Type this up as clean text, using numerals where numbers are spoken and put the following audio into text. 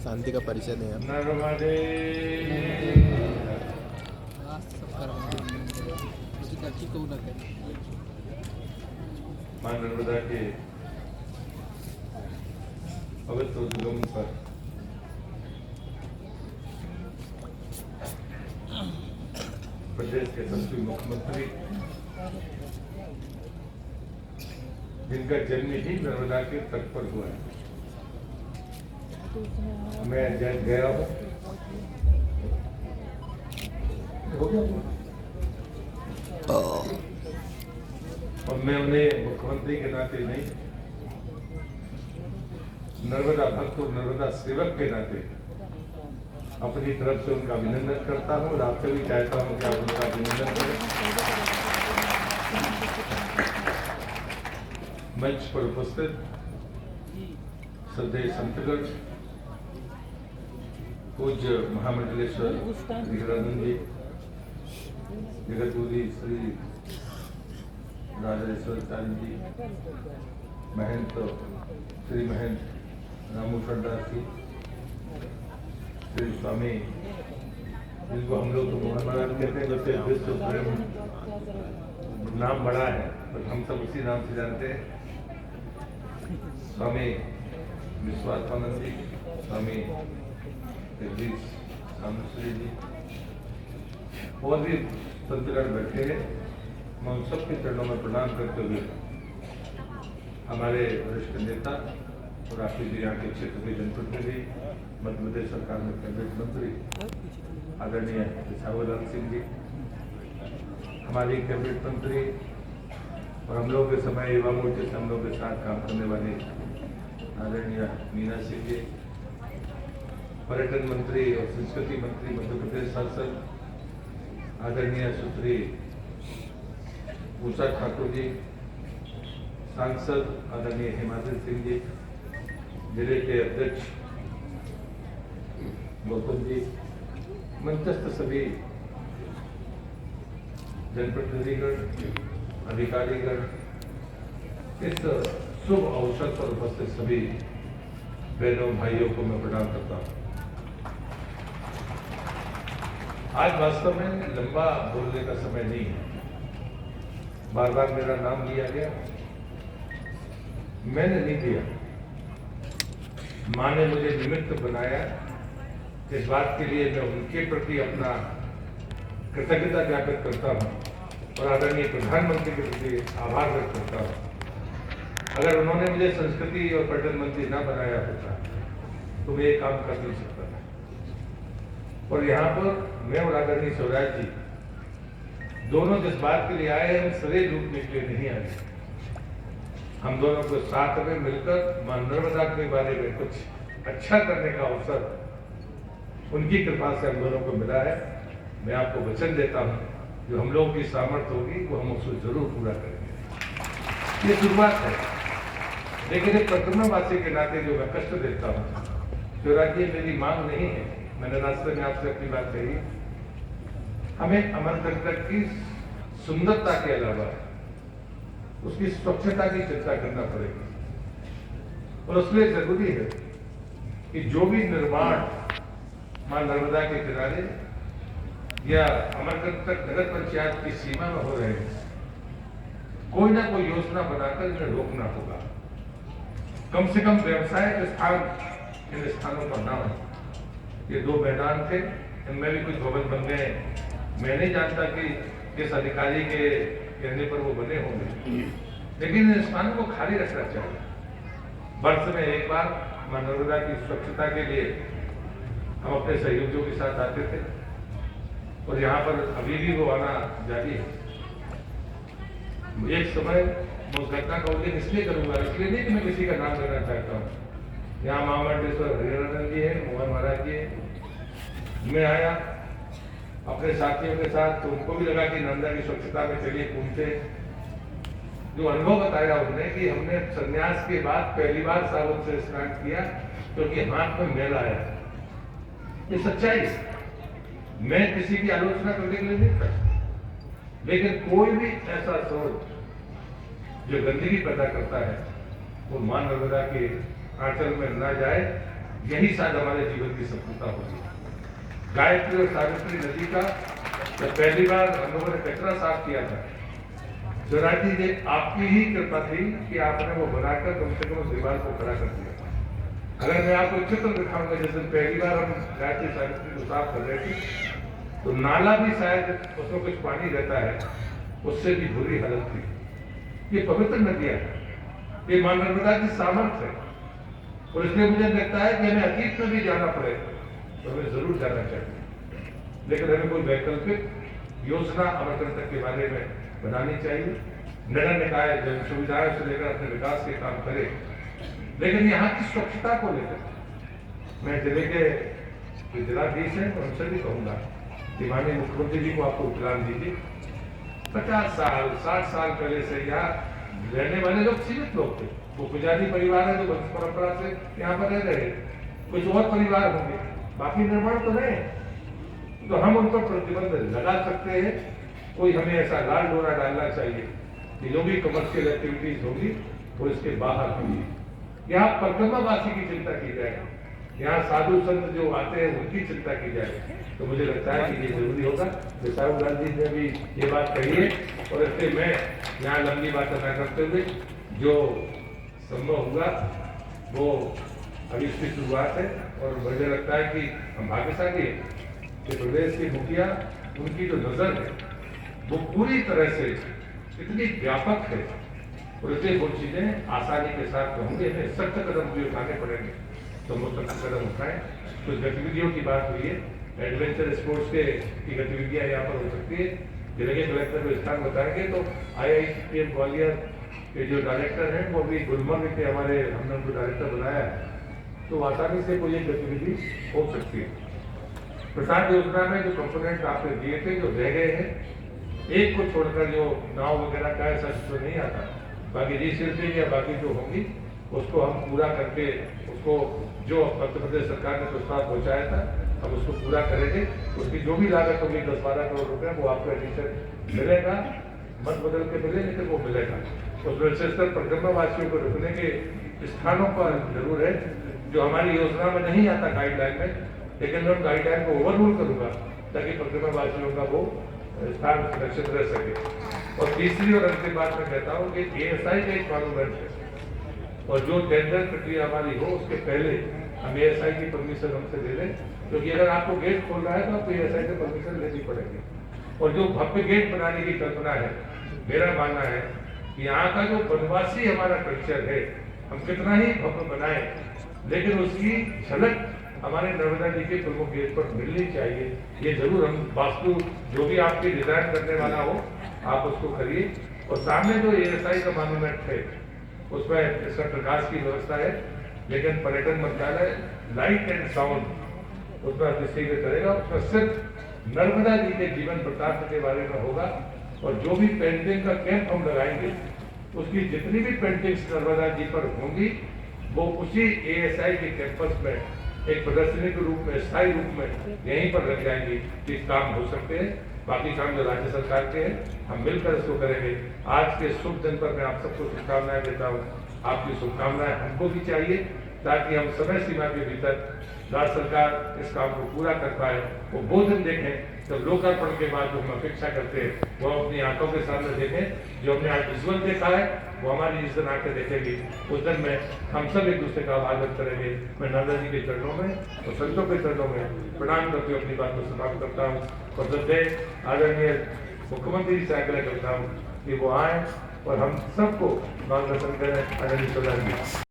शांति का परिचय दें आप। नर्मदे मां नर्मदा के पवित्र उद्गम पर प्रदेश के यशस्वी मुख्यमंत्री, जिनका जन्म ही नर्मदा के तट पर हुआ है, मैं जब गया हूँ और मैं उन्हें मुख्यमंत्री के नाते नहीं, नर्मदा भक्त और नर्मदा सेवक के नाते अपनी तरफ से उनका अभिनंदन करता हूँ और आपसे भी चाहता हूँ कि आप उनका अभिनंदन करें। मंच पर उपस्थित श्रद्धेय संतगण, पूज्य महामंडलेश्वर विग्रहानंद जी, जगतगुरु श्री राजेश्वराचार्य जी, महंत श्री महंत रामू सरदास जी, श्री स्वामी, जिनको हम लोग तो मोहन महाराज कहते हैं, वैसे विश्व प्रेम नाम बड़ा है पर हम सब उसी नाम से जानते हैं, स्वामी विश्वासानंद जी, स्वामी जगदीश रामेश्वरी जी और भी संतगण बैठे हैं। मैं उन सबके चरणों में प्रणाम करते हुए हमारे वरिष्ठ नेता और आपके जी यहाँ के क्षेत्र के जनप्रतिनिधि, मध्य प्रदेश सरकार में कैबिनेट मंत्री आदरणीय सावरलाल सिंह जी, हमारी कैबिनेट मंत्री और हम लोग के समय युवा मोर्चे से हम लोग के साथ काम करने वाले आदरणीय मीना सिंह जी, पर्यटन मंत्री और संस्कृति मंत्री मध्य प्रदेश सांसद आदरणीय सुश्री उषा ठाकुर जी, सांसद आदरणीय हिमाचल सिंह जी, जिले के अध्यक्ष गौतम जी, मंचस्थ सभी जनप्रतिनिधिगण, अधिकारीगण, इस शुभ अवसर पर उपस्थित सभी बहनों भाइयों को मैं प्रणाम करता हूँ। आज वास्तव में लंबा बोलने का समय नहीं है, बार बार मेरा नाम लिया गया, मैंने नहीं दिया, मां ने मुझे निमित्त बनाया। इस बात के लिए मैं उनके प्रति अपना कृतज्ञता ज्ञापित करता हूं और आदरणीय प्रधानमंत्री के प्रति आभार व्यक्त करता हूं। अगर उन्होंने मुझे संस्कृति और पर्यटन मंत्री न बनाया होता तो मैं ये काम कर नहीं सकता था। और यहाँ पर मैं और आदरणीय शिवराज जी दोनों जिस बात के लिए आए हैं, शरीर लूटने के लिए नहीं आए। हम दोनों को साथ में मिलकर मां नर्मदा के बारे में कुछ अच्छा करने का अवसर उनकी कृपा से हम दोनों को मिला है। मैं आपको वचन देता हूं, जो हम लोगों की सामर्थ्य होगी वो हम उसको जरूर पूरा करेंगे। ये शुरुआत है, लेकिन एक परिक्रमावासी के नाते जो मैं कष्ट देता हूँ, शिवराज जी मेरी मांग नहीं है, मैंने रास्ते में आपसे अपनी बात कही, हमें अमरकंटक की सुंदरता के अलावा उसकी स्वच्छता की चिंता करना पड़ेगी और उसके जरूरी है कि जो भी निर्माण मां नर्मदा के किनारे या अमरकंटक नगर पंचायत की सीमा में हो रहे हैं, कोई ना कोई योजना बनाकर इन्हें रोकना होगा। कम से कम व्यवसाय के स्थान इन स्थानों पर ना हो। ये दो मैदान थे, इनमें भी कुछ भवन बन गए, मैं नहीं जानता कि किस अधिकारी के कहने पर वो बने होंगे, लेकिन इन स्थानों को खाली रखना चाहिए। वर्ष में एक बार मां नर्मदा की स्वच्छता के लिए हम अपने सहयोगियों के साथ आते थे और यहाँ पर अभी भी वो आना जारी है। एक समय मैं उस घटना का उल्लेख इसलिए करूंगा, इसलिए नहीं कि मैं किसी का नाम लेना चाहता हूँ। यहाँ महामंडलेश्वर हरिहरानंद जी है, मोहन महाराज जी है। मैं आया अपने साथियों के साथ, तो उनको भी लगा कि नर्मदा की स्वच्छता में चलिए घूमते। जो अनुभव बताया उन्होंने कि हमने संन्यास के बाद पहली बार साबुन से स्नान किया क्योंकि हाथ में मैल आया। ये सच्चाई है, मैं किसी की आलोचना करने के लिए नहीं करता, लेकिन कोई भी ऐसा सोच जो गंदगी पैदा करता है वो मां नर्मदा के आंचल में ना जाए, यही शायद हमारे जीवन की सफलता होगी। गायत्री और सावित्री नदी का जब पहली बार हम लोगों ने कचरा साफ किया था, जोराजी जी आपकी ही कृपा थी कि आपने वो बनाकर कम से कम उस दीवार को खड़ा कर दिया। अगर मैं आपको चित्र दिखाऊंगा, जिस दिन पहली बार हम गायत्री सावित्री को साफ कर रहे थे, तो नाला भी शायद उसमें कुछ पानी रहता है, उससे भी बुरी हालत थी। ये पवित्र नदियां हैं, ये मां नर्मदा की सामर्थ्य है, और इसलिए मुझे लगता है कि हमें अतीत में भी जाना पड़े तो हमें जरूर जाना चाहिए, लेकिन हमें कोई वैकल्पिक योजना अमरकंटक के बारे में बनानी चाहिए। नगर निकाय जन सुविधाओं से लेकर अपने विकास के काम करे, लेकिन यहाँ की स्वच्छता को लेकर मैं जिले के जो जिलाधीश हैं उनसे भी कहूंगा कि माननीय मुख्यमंत्री जी को आपको प्लान दीजिए। 50 साल 60 साल पहले से यहाँ रहने वाले लोग सीमित लोग थे, वो पुजारी परिवार है जो वंश परंपरा से यहाँ पर रह रहे, कुछ और परिवार होंगे, बाकी निर्माण तो नहीं। तो हम उन पर प्रतिबंध लगा सकते हैं। कोई हमें ऐसा लाल डोरा डालना चाहिए कि जो भी कमर्शियल एक्टिविटीज होगी वो इसके बाहर होगी। यहाँ परिक्रमावासी की चिंता की जाए, यहाँ साधु संत जो आते हैं उनकी चिंता की जाए, तो मुझे लगता है कि ये जरूरी होगा। विशाल गांधी ने भी ये बात कही है, और इसलिए मैं यहाँ लंबी बात न करते हुए जो संभव हुआ वो अभी इसकी शुरुआत है, और मुझे लगता है कि हम भाग्यशाली हैं कि प्रदेश के मुखिया उनकी जो नजर है वो पूरी तरह से इतनी व्यापक है, और इसलिए वो चीजें आसानी के साथ होंगे। हमें सख्त कदम भी उठाने पड़ेंगे तो हम सख्त कदम उठाएं। कुछ गतिविधियों की बात हुई है, एडवेंचर स्पोर्ट्स की गतिविधियां यहाँ पर हो सकती है। जिले के कलेक्टर को स्थान बताएंगे तो IICPM ग्वालियर के जो डायरेक्टर हैं वो भी गुलमर्ग के हमारे हमने उनको डायरेक्टर बनाया है, तो आसानी से कोई एक गतिविधि हो सकती है। प्रसाद योजना में जो कंपोनेंट आपने दिए थे जो रह गए हैं, एक को छोड़कर जो नाव वगैरह का ऐसा तो नहीं आता, बाकी रीशिल्पिंग या बाकी जो होंगी उसको हम पूरा करके उसको जो मध्य प्रदेश सरकार ने प्रस्ताव पहुंचाया था हम उसको पूरा करेंगे। उसकी जो भी लागत होगी 10-12 करोड़ रुपए वो आपको एडिशन मिलेगा, मत बदल के मिले लेकिन वो मिलेगा। उसमें विशेषकर परिक्रमावासियों को रुकने के स्थानों पर जरूर है जो हमारी योजना में नहीं आता गाइडलाइन में, लेकिन मैं गाइडलाइन को ओवररूल करूंगा ताकि परिक्रमावासियों का वो स्थान सुरक्षित रह सके। और तीसरी और अंतिम बात मैं कहता हूँ कि ASI का एक मॉन्यूमेंट है, और जो टेंडर प्रक्रिया हमारी हो उसके पहले हम ASI की परमिशन हमसे ले लें, क्योंकि अगर आपको गेट खोलना है तो आपको ASI से परमिशन लेनी पड़ेगी। और जो भव्य गेट बनाने की कल्पना है, मेरा मानना है कि यहाँ का जो वनवासी हमारा कल्चर है, हम कितना ही भव्य बनाए लेकिन उसकी झलक हमारे नर्मदा जी के प्रमुख गेट पर मिलनी चाहिए। ये जरूर हम वास्तु जो भी आपके डिजाइन करने वाला हो आप उसको करिए। और सामने जो ASI का मॉन्यूमेंट है उसमें इसका प्रकाश की व्यवस्था है, लेकिन पर्यटन मंत्रालय लाइट एंड साउंड उसमें डिस्ट्रीब्यूट करेगा। उसमें सिर्फ नर्मदा जी के जीवन वृत्तांत के बारे में होगा, और जो भी पेंटिंग का कैंप हम लगाएंगे उसकी जितनी भी पेंटिंग्स नर्मदा जी पर होंगी वो उसी ASI के कैंपस में एक प्रदर्शनी के रूप में स्थायी रूप में यहीं पर रख जाएंगे। इस काम हो सकते हैं, बाकी काम जो राज्य सरकार के हैं हम मिलकर इसको करेंगे। आज के शुभ दिन पर मैं आप सबको शुभकामनाएं देता हूँ। आपकी शुभकामनाएं हमको भी चाहिए ताकि हम समय सीमा के भीतर राज्य सरकार इस काम को पूरा कर पाए। वो दिन देखें जब लोकार्पण के बाद जो हम अपेक्षा करते हैं वो अपनी आंखों के सामने देखें। जो हमने आज विजुअल देखा है वो हमारी जिस दिन आंखें देखेंगी उस दिन में हम सब एक दूसरे का आभार व्यक्त करेंगे। मैं नर्मदा जी के चरणों में और संतों के चरणों में प्रणाम करते हुए अपनी बात को समाप्त करता हूँ, और सदैव आदरणीय मुख्यमंत्री से आग्रह करता हूँ कि वो आए और हम सबको मार्गदर्शन करें। आदरणीय प्रधानमंत्री।